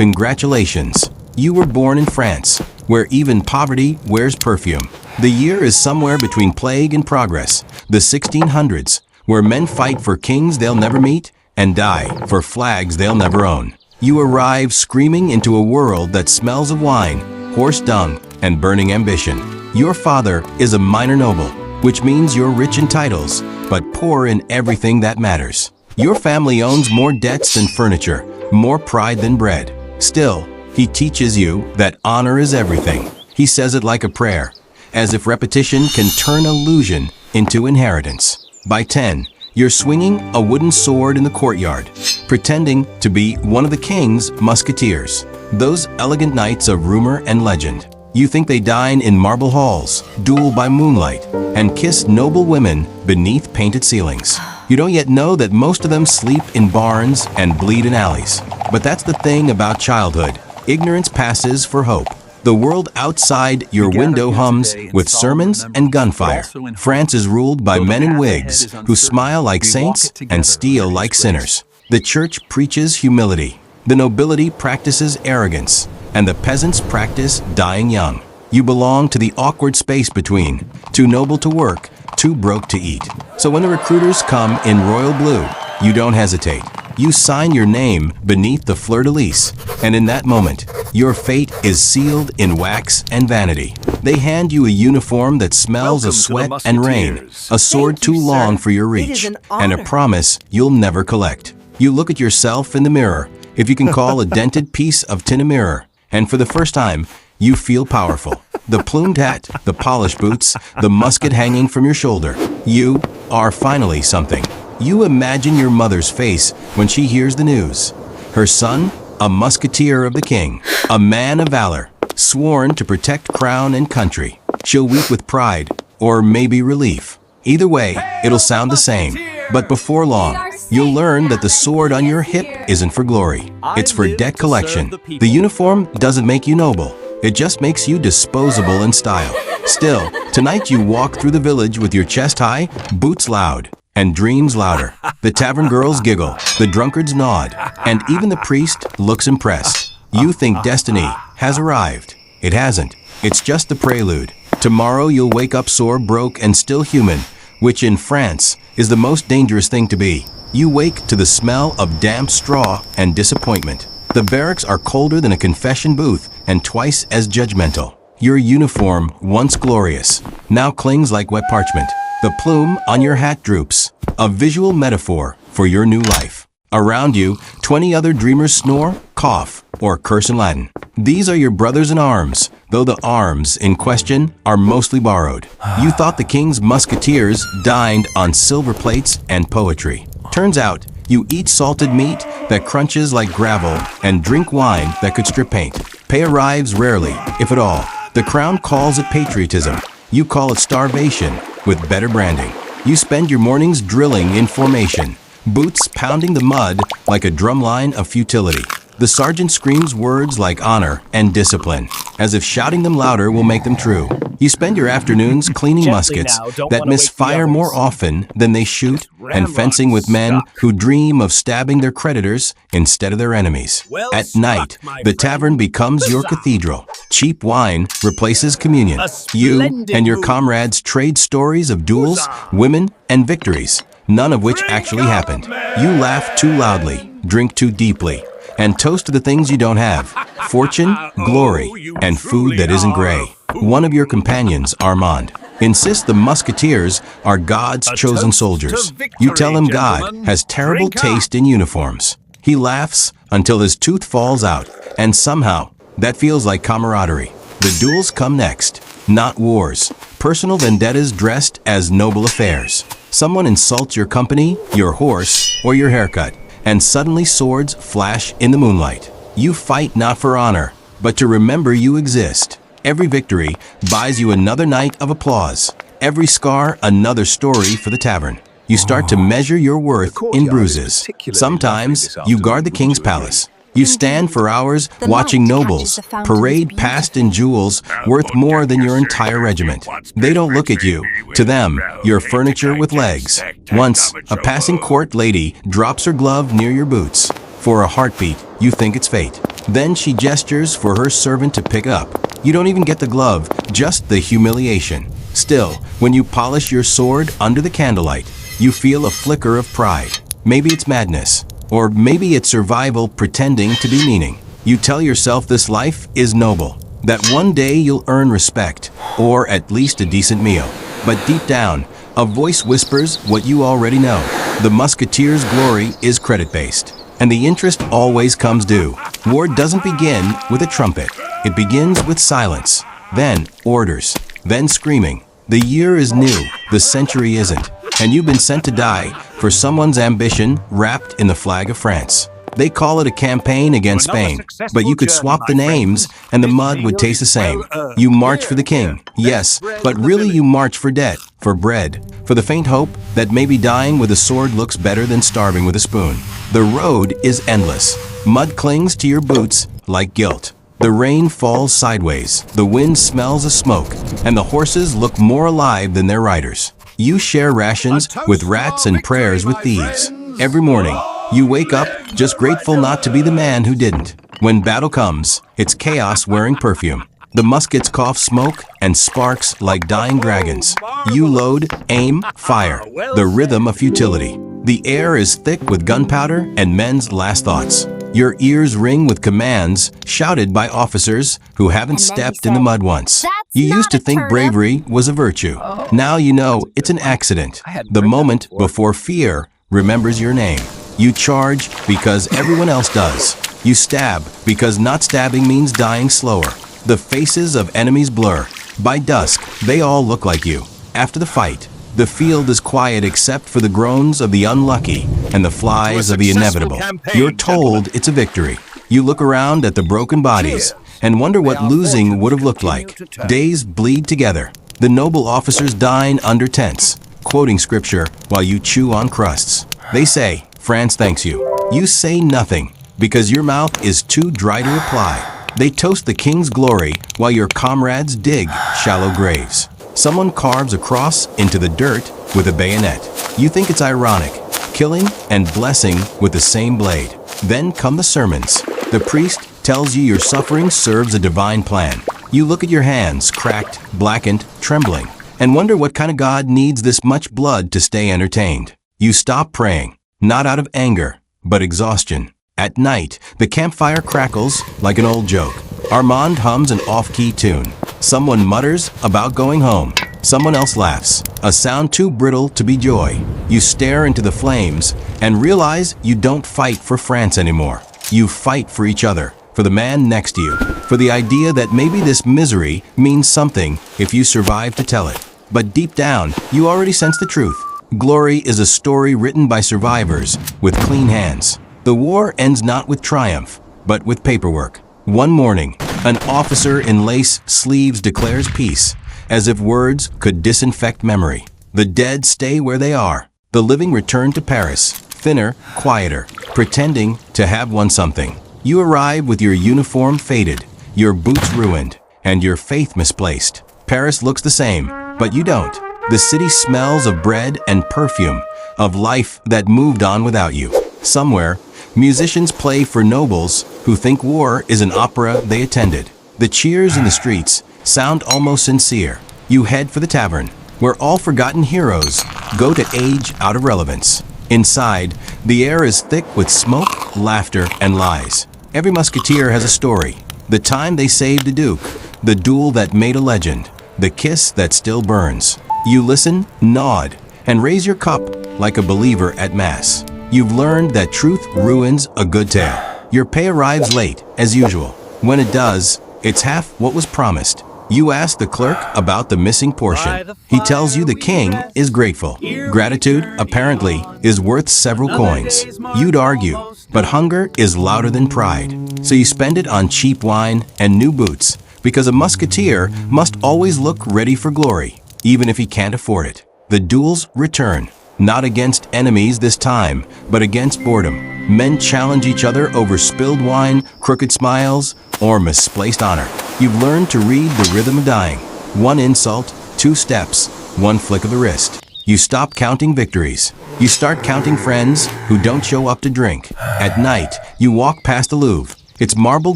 Congratulations! You were born in France, where even poverty wears perfume. The year is somewhere between plague and progress, the 1600s, where men fight for kings they'll never meet and die for flags they'll never own. You arrive screaming into a world that smells of wine, horse dung, and burning ambition. Your father is a minor noble, which means you're rich in titles, but poor in everything that matters. Your family owns more debts than furniture, more pride than bread. Still, he teaches you that honor is everything. He says it like a prayer, as if repetition can turn illusion into inheritance. By 10, you're swinging a wooden sword in the courtyard, pretending to be one of the king's musketeers, those elegant knights of rumor and legend. You think they dine in marble halls, duel by moonlight, and kiss noble women beneath painted ceilings. You don't yet know that most of them sleep in barns and bleed in alleys. But that's the thing about childhood. Ignorance passes for hope. The world outside your window hums with sermons and gunfire. France is ruled by men in wigs who smile like saints and steal like sinners. The church preaches humility. The nobility practices arrogance. And the peasants practice dying young. You belong to the awkward space between, too noble to work, too broke to eat. So when the recruiters come in royal blue, you don't hesitate. You sign your name beneath the fleur-de-lis, and in that moment, your fate is sealed in wax and vanity. They hand you a uniform that smells of sweat and rain, a sword too long for your reach, and a promise you'll never collect. You look at yourself in the mirror, if you can call a dented piece of tin a mirror, and for the first time, you feel powerful. The plumed hat, the polished boots, the musket hanging from your shoulder. You are finally something. You imagine your mother's face when she hears the news. Her son, a musketeer of the king, a man of valor, sworn to protect crown and country. She'll weep with pride, or maybe relief. Either way, it'll sound the same. But before long, you'll learn that the sword on your hip isn't for glory. It's for debt collection. The uniform doesn't make you noble. It just makes you disposable in style. Still, tonight you walk through the village with your chest high, boots loud, and dreams louder. The tavern girls giggle, the drunkards nod, and even the priest looks impressed. You think destiny has arrived. It hasn't. It's just the prelude. Tomorrow you'll wake up sore, broke, and still human, which in France is the most dangerous thing to be. You wake to the smell of damp straw and disappointment. The barracks are colder than a confession booth and twice as judgmental. Your uniform, once glorious, now clings like wet parchment. The plume on your hat droops, a visual metaphor for your new life. Around you, 20 other dreamers snore, cough, or curse in Latin. These are your brothers in arms, though the arms in question are mostly borrowed. You thought the king's musketeers dined on silver plates and poetry. Turns out, you eat salted meat that crunches like gravel and drink wine that could strip paint. Pay arrives rarely, if at all. The crown calls it patriotism. You call it starvation with better branding. You spend your mornings drilling in formation, boots pounding the mud like a drumline of futility. The sergeant screams words like honor and discipline, as if shouting them louder will make them true. You spend your afternoons cleaning muskets that misfire more often than they shoot, and fencing with men who dream of stabbing their creditors instead of their enemies. At night, the tavern becomes your cathedral. Cheap wine replaces communion. You and your comrades trade stories of duels, women, and victories, none of which actually happened. You laugh too loudly, drink too deeply, and toast to the things you don't have: fortune, glory, and food that isn't gray. One of your companions, Armand, insists the Musketeers are God's chosen soldiers. You tell him God has terrible taste in uniforms. He laughs until his tooth falls out, and somehow, that feels like camaraderie. The duels come next, not wars. Personal vendettas dressed as noble affairs. Someone insults your company, your horse, or your haircut, and suddenly swords flash in the moonlight. You fight not for honor, but to remember you exist. Every victory buys you another night of applause. Every scar, another story for the tavern. You start to measure your worth in bruises. Sometimes you guard the king's palace. You stand for hours watching nobles parade past in jewels worth more than your entire regiment. They don't look at you. To them, you're furniture with legs. Once, a passing court lady drops her glove near your boots. For a heartbeat, you think it's fate. Then she gestures for her servant to pick up. You don't even get the glove, just the humiliation. Still, when you polish your sword under the candlelight, you feel a flicker of pride. Maybe it's madness, or maybe it's survival pretending to be meaning. You tell yourself this life is noble, that one day you'll earn respect, or at least a decent meal. But deep down, a voice whispers what you already know. The Musketeers' glory is credit-based, and the interest always comes due. War doesn't begin with a trumpet. It begins with silence, then orders, then screaming. The year is new, the century isn't, and you've been sent to die for someone's ambition wrapped in the flag of France. They call it a campaign against Spain, but you could swap the names and the mud would taste the same. You march for the king, yes, but really you march for debt, for bread, for the faint hope that maybe dying with a sword looks better than starving with a spoon. The road is endless. Mud clings to your boots like guilt. The rain falls sideways, the wind smells of smoke, and the horses look more alive than their riders. You share rations with rats and prayers with thieves. Every morning, you wake up just grateful not to be the man who didn't. When battle comes, it's chaos wearing perfume. The muskets cough smoke and sparks like dying dragons. You load, aim, fire, the rhythm of futility. The air is thick with gunpowder and men's last thoughts. Your ears ring with commands shouted by officers who haven't stepped in the mud once. You used to think bravery was a virtue. Now you know it's an accident. The moment before fear remembers your name. You charge because everyone else does. You stab because not stabbing means dying slower. The faces of enemies blur. By dusk, they all look like you. After the fight, the field is quiet except for the groans of the unlucky and the flies of the inevitable. You're told it's a victory. You look around at the broken bodies and wonder what losing would have looked like. Days bleed together. The noble officers dine under tents, quoting scripture while you chew on crusts. They say, France thanks you. You say nothing because your mouth is too dry to reply. They toast the king's glory while your comrades dig shallow graves. Someone carves a cross into the dirt with a bayonet. You think it's ironic, killing and blessing with the same blade. Then come the sermons. The priest tells you your suffering serves a divine plan. You look at your hands, cracked, blackened, trembling, and wonder what kind of God needs this much blood to stay entertained. You stop praying, not out of anger, but exhaustion. At night, the campfire crackles like an old joke. Armand hums an off-key tune. Someone mutters about going home. Someone else laughs, a sound too brittle to be joy. You stare into the flames and realize you don't fight for France anymore. You fight for each other, for the man next to you, for the idea that maybe this misery means something if you survive to tell it. But deep down, you already sense the truth. Glory is a story written by survivors with clean hands. The war ends not with triumph, but with paperwork. One morning, an officer in lace sleeves declares peace, as if words could disinfect memory. The dead stay where they are. The living return to Paris, thinner, quieter, pretending to have won something. You arrive with your uniform faded, your boots ruined, and your faith misplaced. Paris looks the same, but you don't. The city smells of bread and perfume, of life that moved on without you. Somewhere, musicians play for nobles who think war is an opera they attended. The cheers in the streets sound almost sincere. You head for the tavern, where all forgotten heroes go to age out of relevance. Inside, the air is thick with smoke, laughter, and lies. Every musketeer has a story. The time they saved a duke, the duel that made a legend, the kiss that still burns. You listen, nod, and raise your cup like a believer at Mass. You've learned that truth ruins a good tale. Your pay arrives late, as usual. When it does, it's half what was promised. You ask the clerk about the missing portion. He tells you the king is grateful. Gratitude, apparently, is worth several coins. You'd argue, but hunger is louder than pride. So you spend it on cheap wine and new boots, because a musketeer must always look ready for glory, even if he can't afford it. The duels return. Not against enemies this time, but against boredom. Men challenge each other over spilled wine, crooked smiles, or misplaced honor. You've learned to read the rhythm of dying. One insult, two steps, one flick of the wrist. You stop counting victories. You start counting friends who don't show up to drink. At night, you walk past the Louvre. its marble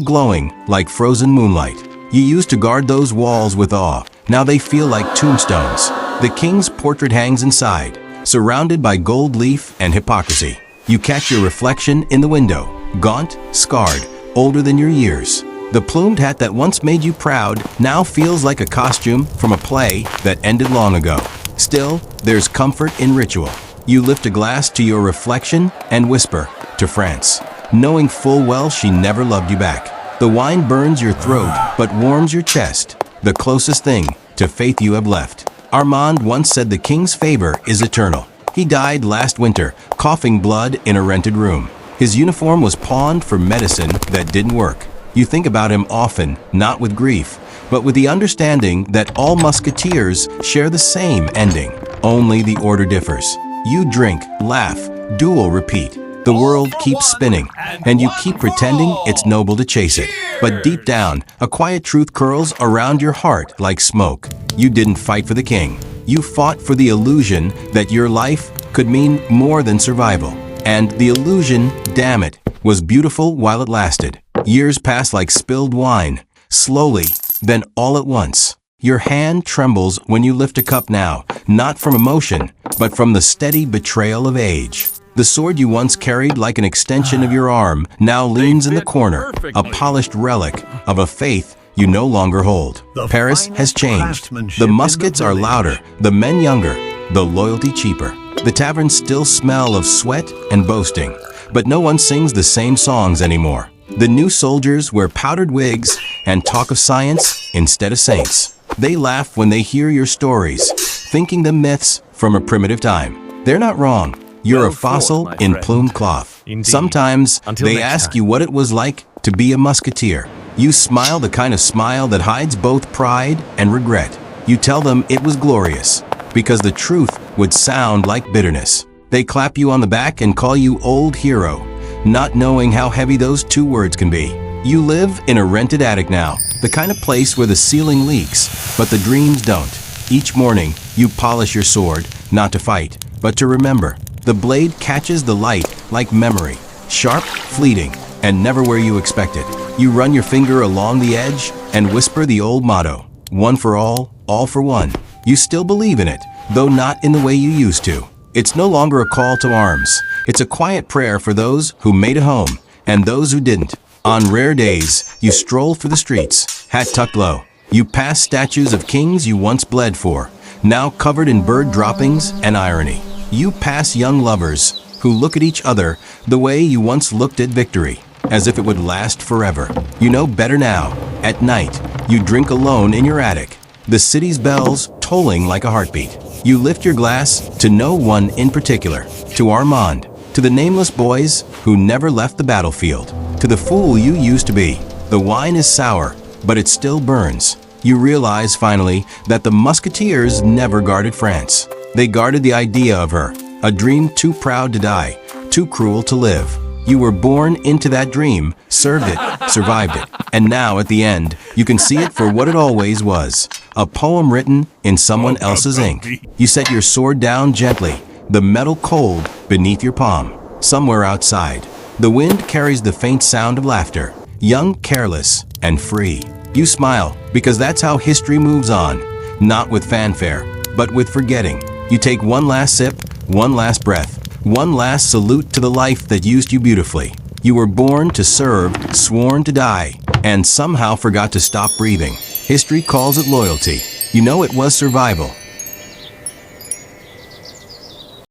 glowing like frozen moonlight. You used to guard those walls with awe. Now they feel like tombstones. The king's portrait hangs inside, surrounded by gold leaf and hypocrisy. You catch your reflection in the window, gaunt, scarred, older than your years. The plumed hat that once made you proud now feels like a costume from a play that ended long ago. Still, there's comfort in ritual. You lift a glass to your reflection and whisper, "To France," knowing full well she never loved you back. The wine burns your throat but warms your chest, the closest thing to faith you have left. Armand once said the king's favor is eternal. He died last winter, coughing blood in a rented room. His uniform was pawned for medicine that didn't work. You think about him often, not with grief, but with the understanding that all musketeers share the same ending. Only the order differs. You drink, laugh, duel, repeat. The world keeps spinning, and you keep pretending it's noble to chase it. But deep down, a quiet truth curls around your heart like smoke. You didn't fight for the king. You fought for the illusion that your life could mean more than survival. And the illusion, damn it, was beautiful while it lasted. Years pass like spilled wine, slowly, then all at once. Your hand trembles when you lift a cup now, not from emotion, but from the steady betrayal of age. The sword you once carried like an extension of your arm now leans in the corner, a polished relic of a faith you no longer hold. Paris has changed. The muskets are louder, the men younger, the loyalty cheaper. The taverns still smell of sweat and boasting, but no one sings the same songs anymore. The new soldiers wear powdered wigs and talk of science instead of saints. They laugh when they hear your stories, thinking them myths from a primitive time. They're not wrong. You're a fossil in plumed cloth. Sometimes they ask you what it was like to be a musketeer. You smile the kind of smile that hides both pride and regret. You tell them it was glorious, because the truth would sound like bitterness. They clap you on the back and call you old hero, not knowing how heavy those two words can be. You live in a rented attic now, the kind of place where the ceiling leaks, but the dreams don't. Each morning, you polish your sword, not to fight, but to remember. The blade catches the light like memory, sharp, fleeting, and never where you expect it. You run your finger along the edge and whisper the old motto, one for all for one. You still believe in it, though not in the way you used to. It's no longer a call to arms. It's a quiet prayer for those who made it home and those who didn't. On rare days, you stroll through the streets, hat tucked low. You pass statues of kings you once bled for, now covered in bird droppings and irony. You pass young lovers who look at each other the way you once looked at victory, as if it would last forever. You know better now. At night, you drink alone in your attic, the city's bells tolling like a heartbeat. You lift your glass to no one in particular, to Armand, to the nameless boys who never left the battlefield, to the fool you used to be. The wine is sour, but it still burns. You realize finally that the Musketeers never guarded France. They guarded the idea of her, a dream too proud to die, too cruel to live. You were born into that dream, served it, survived it, and now at the end, you can see it for what it always was, a poem written in someone else's ink. You set your sword down gently, the metal cold beneath your palm. Somewhere outside, the wind carries the faint sound of laughter, young, careless, and free. You smile, because that's how history moves on, not with fanfare, but with forgetting. You take one last sip, one last breath, one last salute to the life that used you beautifully. You were born to serve, sworn to die, and somehow forgot to stop breathing. History calls it loyalty. You know it was survival,